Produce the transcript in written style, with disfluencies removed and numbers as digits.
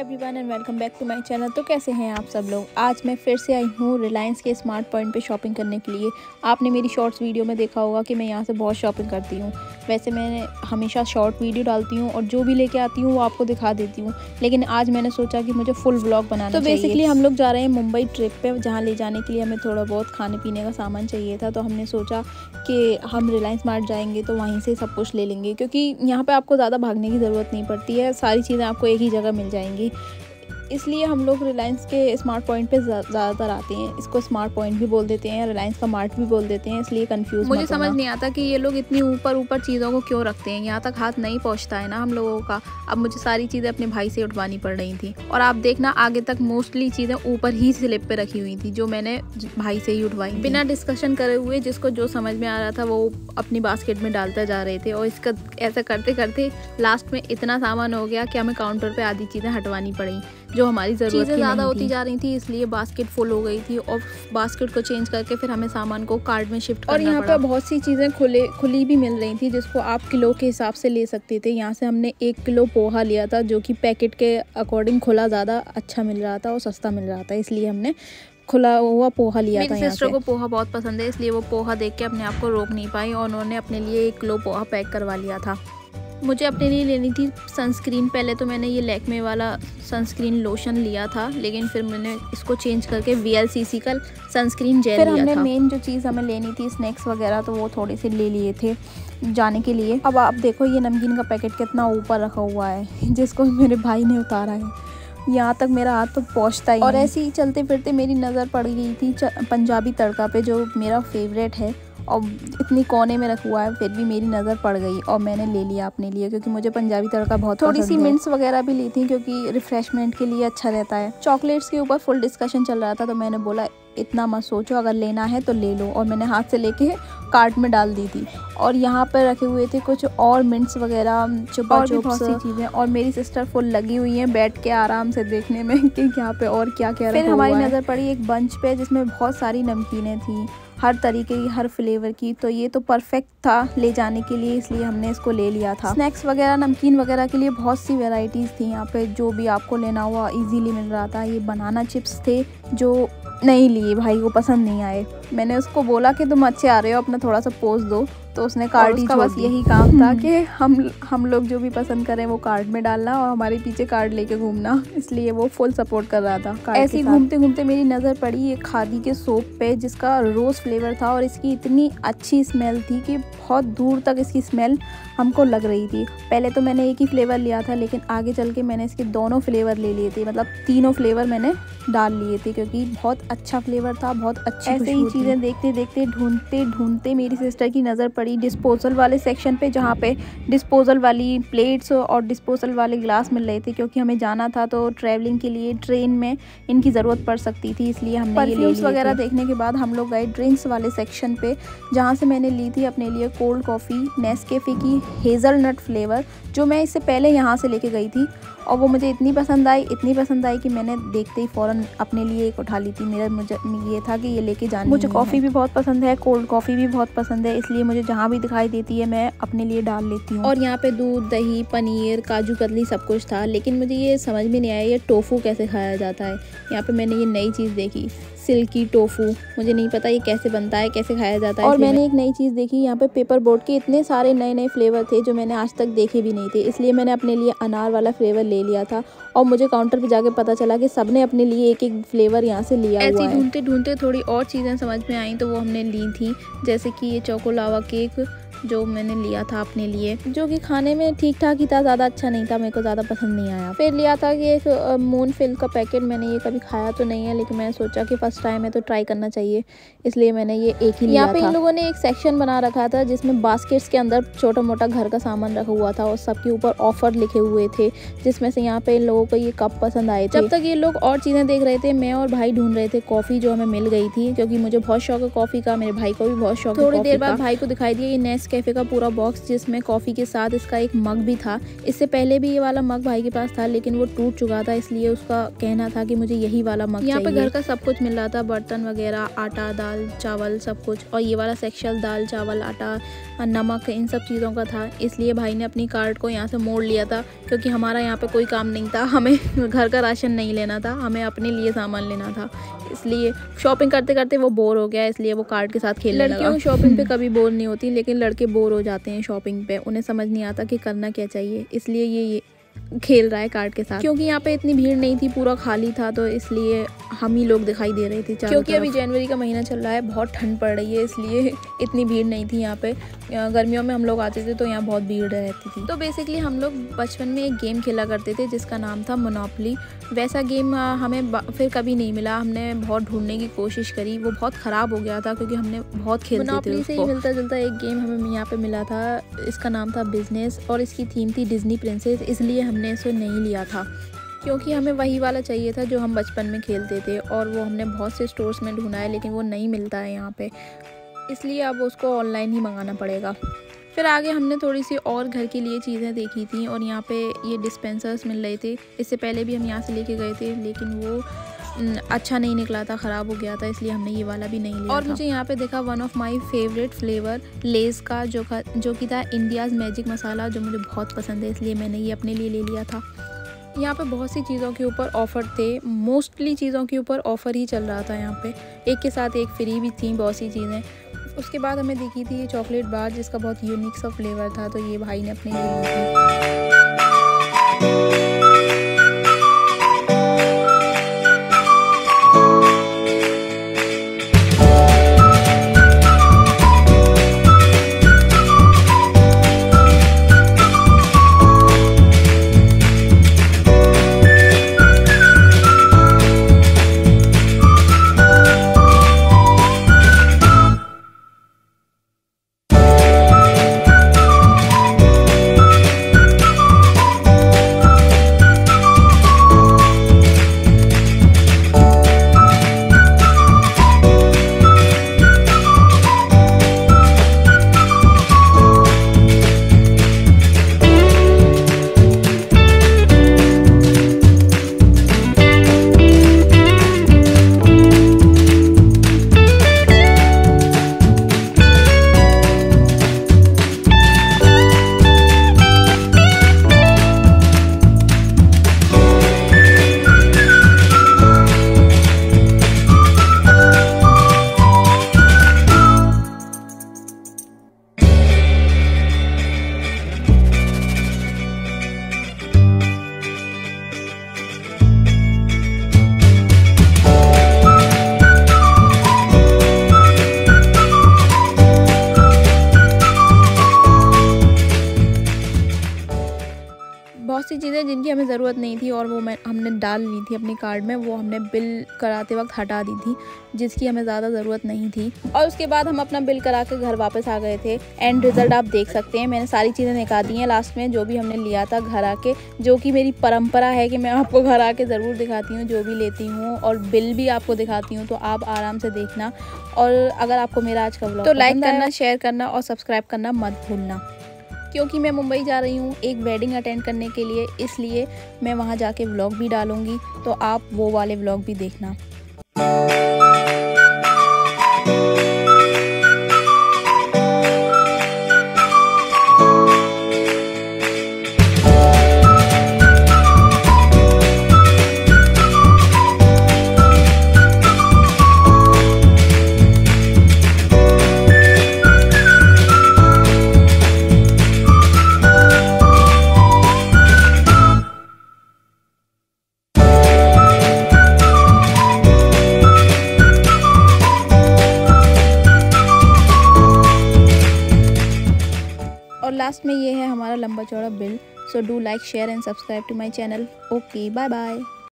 Everyone and welcome back to my channel. तो कैसे हैं आप सब लोग। आज मैं फिर से आई हूँ रिलायंस के स्मार्ट पॉइंट पे शॉपिंग करने के लिए। आपने मेरी शॉर्ट्स वीडियो में देखा होगा कि मैं यहाँ से बहुत शॉपिंग करती हूँ। वैसे मैं हमेशा शॉर्ट वीडियो डालती हूँ और जो भी लेके आती हूँ वो आपको दिखा देती हूँ, लेकिन आज मैंने सोचा कि मुझे फुल व्लॉग बनाना चाहिए। तो बेसिकली हम लोग जा रहे हैं मुंबई ट्रिप पे, जहाँ ले जाने के लिए हमें थोड़ा बहुत खाने पीने का सामान चाहिए था। तो हमने सोचा कि हम रिलायंस मार्ट जाएंगे तो वहीं से सब कुछ ले लेंगे, क्योंकि यहाँ पे आपको ज़्यादा भागने की ज़रूरत नहीं पड़ती है, सारी चीज़ें आपको एक ही जगह मिल जाएंगी। इसलिए हम लोग रिलायंस के स्मार्ट पॉइंट पे ज़्यादातर आते हैं। इसको स्मार्ट पॉइंट भी बोल देते हैं, रिलायंस का मार्ट भी बोल देते हैं, इसलिए कंफ्यूज मुझे समझ नहीं आता कि ये लोग इतनी ऊपर चीज़ों को क्यों रखते हैं। यहाँ तक हाथ नहीं पहुँचता है ना हम लोगों का। अब मुझे सारी चीज़ें अपने भाई से उठवानी पड़ रही थी, और आप देखना आगे तक मोस्टली चीज़ें ऊपर ही स्लिप पे रखी हुई थी, जो मैंने भाई से ही उठवाई बिना डिस्कशन करे हुए। जिसको जो समझ में आ रहा था वो अपनी बास्केट में डालते जा रहे थे, और इसका ऐसा करते करते लास्ट में इतना सामान हो गया कि हमें काउंटर पे आधी चीज़ें हटवानी पड़ी जो हमारी ज़रूरत ज़्यादा होती जा रही थी, इसलिए बास्केट फुल हो गई थी। और बास्केट को चेंज करके फिर हमें सामान को कार्ट में शिफ्ट करना पड़ा। और यहाँ पे बहुत सी चीज़ें खुली भी मिल रही थी, जिसको आप किलो के हिसाब से ले सकते थे। यहाँ से हमने 1 किलो पोहा लिया था, जो कि पैकेट के अकॉर्डिंग खुला ज़्यादा अच्छा मिल रहा था और सस्ता मिल रहा था, इसलिए हमने खुला हुआ पोहा लिया था। मेरी सिस्टर को पोहा बहुत पसंद है, इसलिए वो पोहा देख के अपने आप को रोक नहीं पाई और उन्होंने अपने लिए 1 किलो पोहा पैक करवा लिया था। मुझे अपने लिए लेनी थी सनस्क्रीन। पहले तो मैंने ये लैक्मे वाला सनस्क्रीन लोशन लिया था, लेकिन फिर मैंने इसको चेंज करके VLCC का सनस्क्रीन जेल लिया था। फिर हमने मेन जो चीज़ हमें लेनी थी स्नैक्स वगैरह, तो वो थोड़े से ले लिए थे जाने के लिए। अब आप देखो ये नमकीन का पैकेट कितना ऊपर रखा हुआ है, जिसको मेरे भाई ने उतारा है। यहाँ तक मेरा हाथ तो पहुँचता ही। और ऐसे ही चलते फिरते मेरी नज़र पड़ गई थी पंजाबी तड़का पे, जो मेरा फेवरेट है और इतनी कोने में रखा हुआ है, फिर भी मेरी नज़र पड़ गई और मैंने ले लिया अपने लिए, क्योंकि मुझे पंजाबी तड़का बहुत पसंद है। थोड़ी सी मिंट्स वगैरह भी ली थी, क्योंकि रिफ्रेशमेंट के लिए अच्छा रहता है। चॉकलेट्स के ऊपर फुल डिस्कशन चल रहा था, तो मैंने बोला इतना मत सोचो, अगर लेना है तो ले लो, और मैंने हाथ से लेके कार्ट में डाल दी थी। और यहाँ पर रखे हुए थे कुछ और मिंट्स वगैरह, चुपा चुप बहुत सी चीज़ें। और मेरी सिस्टर फुल लगी हुई है बैठ के आराम से देखने में कि यहाँ पे और क्या क्या। फिर हमारी नज़र पड़ी एक बंच पे, जिसमें बहुत सारी नमकीनें थी, हर तरीके की, हर फ्लेवर की। तो ये तो परफेक्ट था ले जाने के लिए, इसलिए हमने इसको ले लिया था। स्नैक्स वगैरह, नमकीन वगैरह के लिए बहुत सी वैरायटीज़ थी यहाँ पे, जो भी आपको लेना हुआ इजीली मिल रहा था। ये बनाना चिप्स थे जो नहीं लिए, भाई को पसंद नहीं आए। मैंने उसको बोला कि तुम अच्छे आ रहे हो, अपना थोड़ा सा पोज दो, तो उसने कार्ड ही छोड़ दिया। बस यही काम था कि हम लोग जो भी पसंद करें वो कार्ड में डालना और हमारे पीछे कार्ड लेके घूमना, इसलिए वो फुल सपोर्ट कर रहा था। ऐसे ही घूमते घूमते मेरी नज़र पड़ी एक खादी के सोप पे, जिसका रोज़ फ्लेवर था, और इसकी इतनी अच्छी स्मेल थी कि बहुत दूर तक इसकी स्मेल हमको लग रही थी। पहले तो मैंने एक ही फ्लेवर लिया था, लेकिन आगे चल के मैंने इसके दोनों फ्लेवर ले लिए थे, मतलब तीनों फ्लेवर मैंने डाल लिए थे, क्योंकि बहुत अच्छा फ्लेवर था, बहुत अच्छी। ऐसे ही चीज़ें देखते देखते ढूंढते ढूंढते मेरी सिस्टर की नज़र पड़ी डिस्पोजल वाले सेक्शन पे, जहाँ पे डिस्पोजल वाली प्लेट्स और डिस्पोजल वाले ग्लास मिल रहे थे, क्योंकि हमें जाना था तो ट्रैवलिंग के लिए ट्रेन में इनकी ज़रूरत पड़ सकती थी, इसलिए हमने परफ्यूम्स वगैरह देखने के बाद हम लोग गए ड्रिंक्स वाले सेक्शन पे, जहाँ से मैंने ली थी अपने लिए कोल्ड कॉफ़ी नेस्कैफ़े की हेज़लनट फ्लेवर, जो मैं इससे पहले यहाँ से लेके गई थी, और वो मुझे इतनी पसंद आई कि मैंने देखते ही फ़ौरन अपने लिए एक उठा ली थी। मुझे ये था कि ये लेके जानी। मुझे कॉफ़ी भी बहुत पसंद है, कोल्ड कॉफ़ी भी बहुत पसंद है, इसलिए मुझे जहाँ भी दिखाई देती है मैं अपने लिए डाल लेती हूँ। और यहाँ पे दूध, दही, पनीर, काजू कतली सब कुछ था, लेकिन मुझे ये समझ में नहीं आया ये टोफू कैसे खाया जाता है। यहाँ पे मैंने ये नई चीज़ देखी, सिल्की टोफू। मुझे नहीं पता ये कैसे बनता है, कैसे खाया जाता है। और मैंने एक नई चीज़ देखी, यहाँ पे पेपर बोट के इतने सारे नए नए फ्लेवर थे जो मैंने आज तक देखे भी नहीं थे, इसलिए मैंने अपने लिए अनार वाला फ्लेवर ले लिया था। और मुझे काउंटर पे जाके पता चला कि सबने अपने लिए एक एक फ्लेवर यहाँ से लिया हुआ है। ऐसे ढूंढते ढूंढते थोड़ी और चीज़ें समझ में आई, तो वो हमने ली थी, जैसे कि ये चोको लावा केक जो मैंने लिया था अपने लिए, जो कि खाने में ठीक ठाक ही था, ज़्यादा अच्छा नहीं था, मेरे को ज़्यादा पसंद नहीं आया। फिर लिया था कि एक मून फिल का पैकेट, मैंने ये कभी खाया तो नहीं है, लेकिन मैंने सोचा कि फर्स्ट टाइम है तो ट्राई करना चाहिए, इसलिए मैंने ये एक ही लिया था। यहाँ पे इन लोगों ने एक सेक्शन बना रखा था, जिसमें बास्केट्स के अंदर छोटा मोटा घर का सामान रखा हुआ था, और सबके ऊपर ऑफर लिखे हुए थे, जिसमें से यहाँ पे इन लोगों को ये कप पसंद आए थे। जब तक ये लोग और चीज़ें देख रहे थे, मैं और भाई ढूंढ रहे थे कॉफ़ी, जो हमें मिल गई थी, क्योंकि मुझे बहुत शौक है कॉफ़ी का, मेरे भाई को भी बहुत शौक है। थोड़ी देर बाद भाई को दिखाई दिया ये नेस्कैफ़े का पूरा बॉक्स, जिसमें कॉफ़ी के साथ इसका एक मग भी था। इससे पहले भी ये वाला मग भाई के पास था, लेकिन वो टूट चुका था, इसलिए उसका कहना था कि मुझे यही वाला मग चाहिए। यहाँ पे घर का सब कुछ मिल रहा था, बर्तन वगैरह, आटा, दाल, चावल, सब कुछ। और ये वाला सेक्शन दाल, चावल, आटा, नमक, इन सब चीज़ों का था। इसलिए भाई ने अपनी कार्ट को यहाँ से मोड़ लिया था, क्योंकि हमारा यहाँ पे कोई काम नहीं था। हमें घर का राशन नहीं लेना था, हमें अपने लिए सामान लेना था। इसलिए शॉपिंग करते करते वो बोर हो गया, इसलिए वो कार्ट के साथ खेलने लगा। लड़कियों शॉपिंग पे कभी बोर नहीं होती, लेकिन लड़के बोर हो जाते हैं शॉपिंग पे। उन्हें समझ नहीं आता कि करना क्या चाहिए, इसलिए ये खेल रहा है कार्ट के साथ। क्योंकि यहाँ पे इतनी भीड़ नहीं थी, पूरा खाली था, तो इसलिए हम ही लोग दिखाई दे रहे थे। क्योंकि अभी जनवरी का महीना चल रहा है, बहुत ठंड पड़ रही है, इसलिए इतनी भीड़ नहीं थी यहाँ पे। गर्मियों में हम लोग आते थे तो यहाँ बहुत भीड़ रहती थी। तो बेसिकली हम लोग बचपन में एक गेम खेला करते थे जिसका नाम था मोनोपोली। वैसा गेम हमें फिर कभी नहीं मिला। हमने बहुत ढूंढने की कोशिश करी, वो बहुत ख़राब हो गया था क्योंकि हमने बहुत खेलते थे। मोनोपोली से ही मिलता जुलता एक गेम हमें यहाँ पे मिला था, इसका नाम था बिजनेस, और इसकी थीम थी डिज्नी प्रिंसेस, इसलिए हमने इसे नहीं लिया था, क्योंकि हमें वही वाला चाहिए था जो हम बचपन में खेलते थे। और वो हमने बहुत से स्टोर्स में ढूंढा है, लेकिन वो नहीं मिलता है यहाँ पे, इसलिए अब उसको ऑनलाइन ही मंगाना पड़ेगा। फिर आगे हमने थोड़ी सी और घर के लिए चीज़ें देखी थी, और यहाँ पे ये डिस्पेंसर्स मिल रहे थे। इससे पहले भी हम यहाँ से लेके गए थे, लेकिन वो अच्छा नहीं निकला था, ख़राब हो गया था, इसलिए हमने ये वाला भी नहीं लिया। और मुझे यहाँ पे देखा one of my favourite flavour Lay's का, जो कि था इंडियाज़ मैजिक मसाला, जो मुझे बहुत पसंद है, इसलिए मैंने ये अपने लिए ले लिया था। यहाँ पे बहुत सी चीज़ों के ऊपर ऑफ़र थे, मोस्टली चीज़ों के ऊपर ऑफ़र ही चल रहा था। यहाँ पे एक के साथ एक फ्री भी थी बहुत सी चीज़ें। उसके बाद हमें दिखी थी ये चॉकलेट बार, जिसका बहुत यूनिक सा फ्लेवर था, तो ये भाई ने अपने लिए ली थी। बहुत सी चीज़ें जिनकी हमें ज़रूरत नहीं थी, और वो हमने डाल ली थी अपनी कार्ड में, वो हमने बिल कराते वक्त हटा दी थी, जिसकी हमें ज़्यादा ज़रूरत नहीं थी। और उसके बाद हम अपना बिल करा के घर वापस आ गए थे। एंड रिज़ल्ट आप देख सकते हैं, मैंने सारी चीज़ें निकाल दी हैं लास्ट में, जो भी हमने लिया था घर आके, जो कि मेरी परंपरा है कि मैं आपको घर आके ज़रूर दिखाती हूँ जो भी लेती हूँ, और बिल भी आपको दिखाती हूँ, तो आप आराम से देखना। और अगर आपको मेरा आज का व्लॉग तो लाइक करना, शेयर करना और सब्सक्राइब करना मत भूलना, क्योंकि मैं मुंबई जा रही हूँ एक वेडिंग अटेंड करने के लिए, इसलिए मैं वहाँ जाके व्लॉग भी डालूँगी, तो आप वो वाले व्लॉग भी देखना। और लास्ट में ये है हमारा लंबा चौड़ा bill. So do like, share and subscribe to my channel. Okay, bye bye.